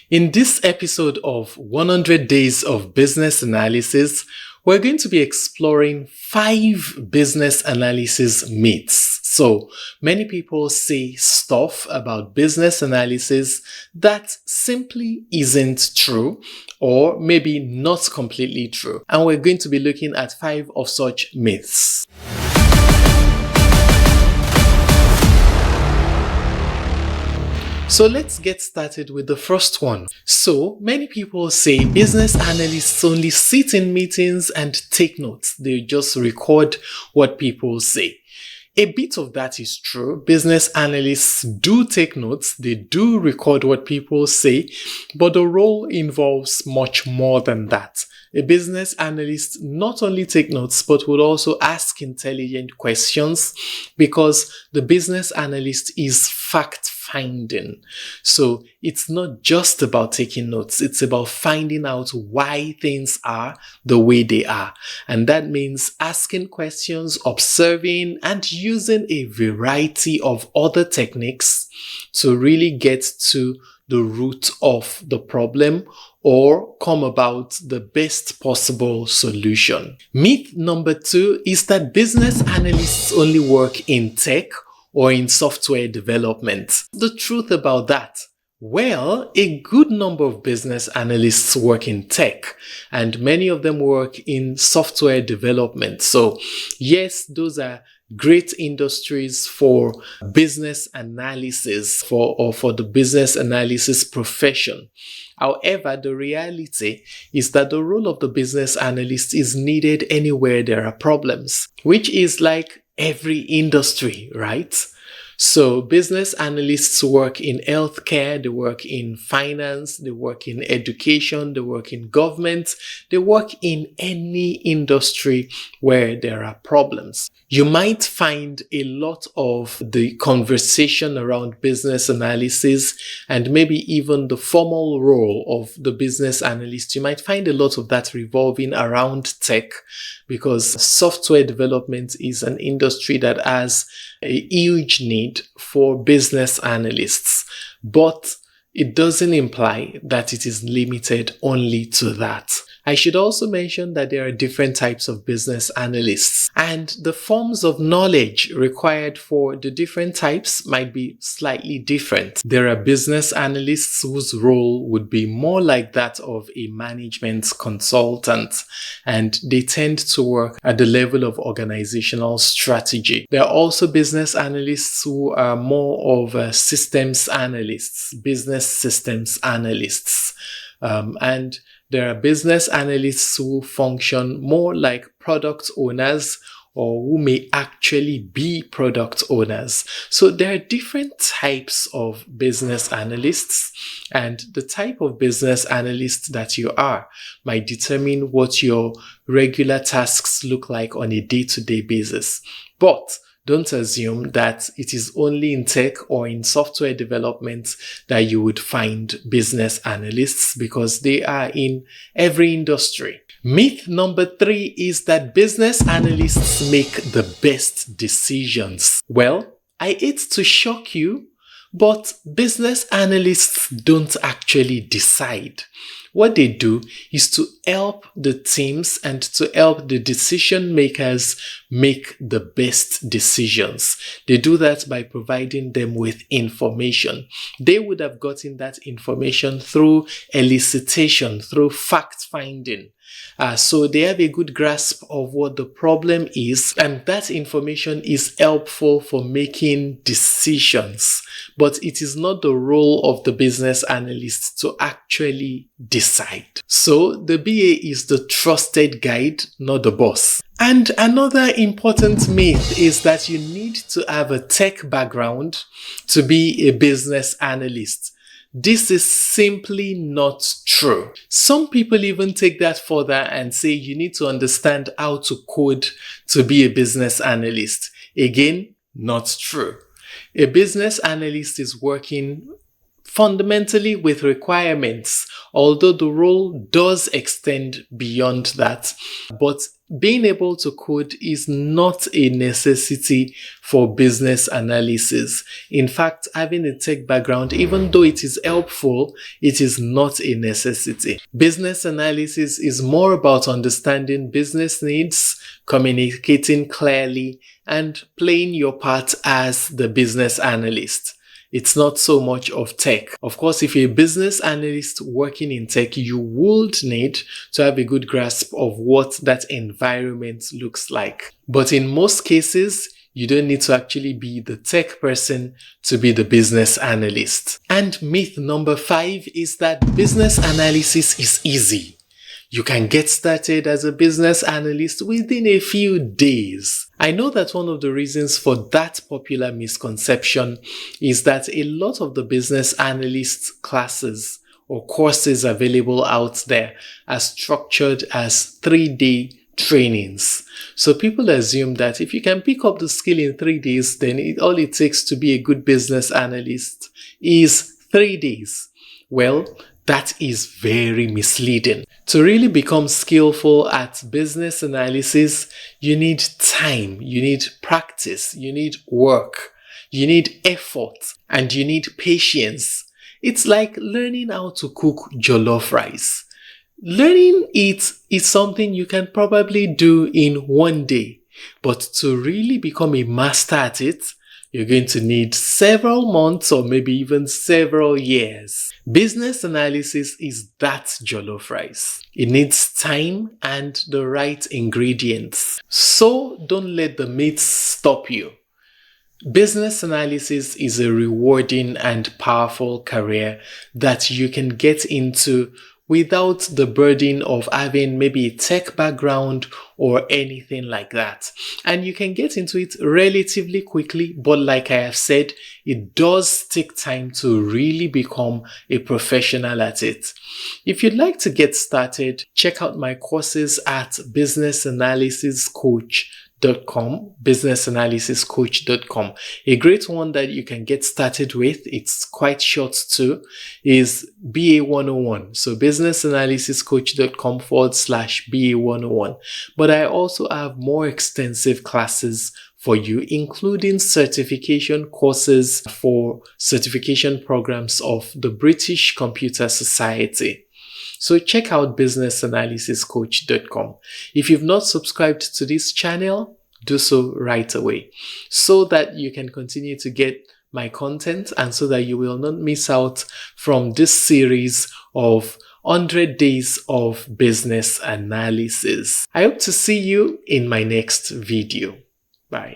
In this episode of 100 Days of Business Analysis, we're going to be exploring 5 business analysis myths. So many people say stuff about business analysis that simply isn't true, or maybe not completely true. And we're going to be looking at 5 of such myths. So let's get started with the first one. So many people say business analysts only sit in meetings and take notes. They just record what people say. A bit of that is true. Business analysts do take notes. They do record what people say, but the role involves much more than that. A business analyst not only take notes, but would also ask intelligent questions because the business analyst is fact-finding. So it's not just about taking notes. It's about finding out why things are the way they are. And that means asking questions, observing, and using a variety of other techniques to really get to the root of the problem or come about the best possible solution. Myth number 2 is that business analysts only work in tech or in software development. The truth about that? Well, a good number of business analysts work in tech, and many of them work in software development. So yes, those are great industries for business analysis, for the business analysis profession. However, the reality is that the role of the business analyst is needed anywhere there are problems, which is like every industry, right? So business analysts work in healthcare, they work in finance, they work in education, they work in government, they work in any industry where there are problems. You might find a lot of the conversation around business analysis and maybe even the formal role of the business analyst. You might find a lot of that revolving around tech because software development is an industry that has a huge need for business analysts, but it doesn't imply that it is limited only to that. I should also mention that there are different types of business analysts, and the forms of knowledge required for the different types might be slightly different. There are business analysts whose role would be more like that of a management consultant, and they tend to work at the level of organizational strategy. There are also business analysts who are more of systems analysts, business systems analysts, and there are business analysts who function more like product owners or who may actually be product owners. So there are different types of business analysts, and the type of business analyst that you are might determine what your regular tasks look like on a day-to-day basis. But don't assume that it is only in tech or in software development that you would find business analysts, because they are in every industry. Myth number 3 is that business analysts make the best decisions. Well, I hate to shock you, but business analysts don't actually decide. What they do is to help the teams and to help the decision makers make the best decisions. They do that by providing them with information. They would have gotten that information through elicitation, through fact-finding. So they have a good grasp of what the problem is, and that information is helpful for making decisions. But it is not the role of the business analyst to actually decide. So the BA is the trusted guide, not the boss. And another important myth is that you need to have a tech background to be a business analyst. This is simply not true. Some people even take that further and say you need to understand how to code to be a business analyst. Again, not true. A business analyst is working fundamentally with requirements, although the role does extend beyond that. But being able to code is not a necessity for business analysis. In fact, having a tech background, even though it is helpful, it is not a necessity. Business analysis is more about understanding business needs, communicating clearly, and playing your part as the business analyst. It's not so much of tech. Of course, if you're a business analyst working in tech, you would need to have a good grasp of what that environment looks like. But in most cases, you don't need to actually be the tech person to be the business analyst. And myth number 5 is that business analysis is easy. You can get started as a business analyst within a few days. I know that one of the reasons for that popular misconception is that a lot of the business analyst classes or courses available out there are structured as 3-day trainings. So people assume that if you can pick up the skill in 3 days, then all it takes to be a good business analyst is 3 days. Well, that is very misleading. To really become skillful at business analysis, you need time, you need practice, you need work, you need effort, and you need patience. It's like learning how to cook jollof rice. Learning it is something you can probably do in 1 day, but to really become a master at it, you're going to need several months or maybe even several years. Business analysis is that jollof rice. It needs time and the right ingredients. So don't let the myths stop you. Business analysis is a rewarding and powerful career that you can get into without the burden of having maybe a tech background or anything like that. And you can get into it relatively quickly, but like I have said, it does take time to really become a professional at it. If you'd like to get started, check out my courses at businessaналysiscoach.com. A great one that you can get started with, it's quite short too, is BA 101. So businessaналysiscoach.com/BA 101. But I also have more extensive classes for you, including certification courses for certification programs of the British Computer Society. So check out businessaналysiscoach.com. If you've not subscribed to this channel, do so right away so that you can continue to get my content and so that you will not miss out from this series of 100 days of business analysis. I hope to see you in my next video. Bye.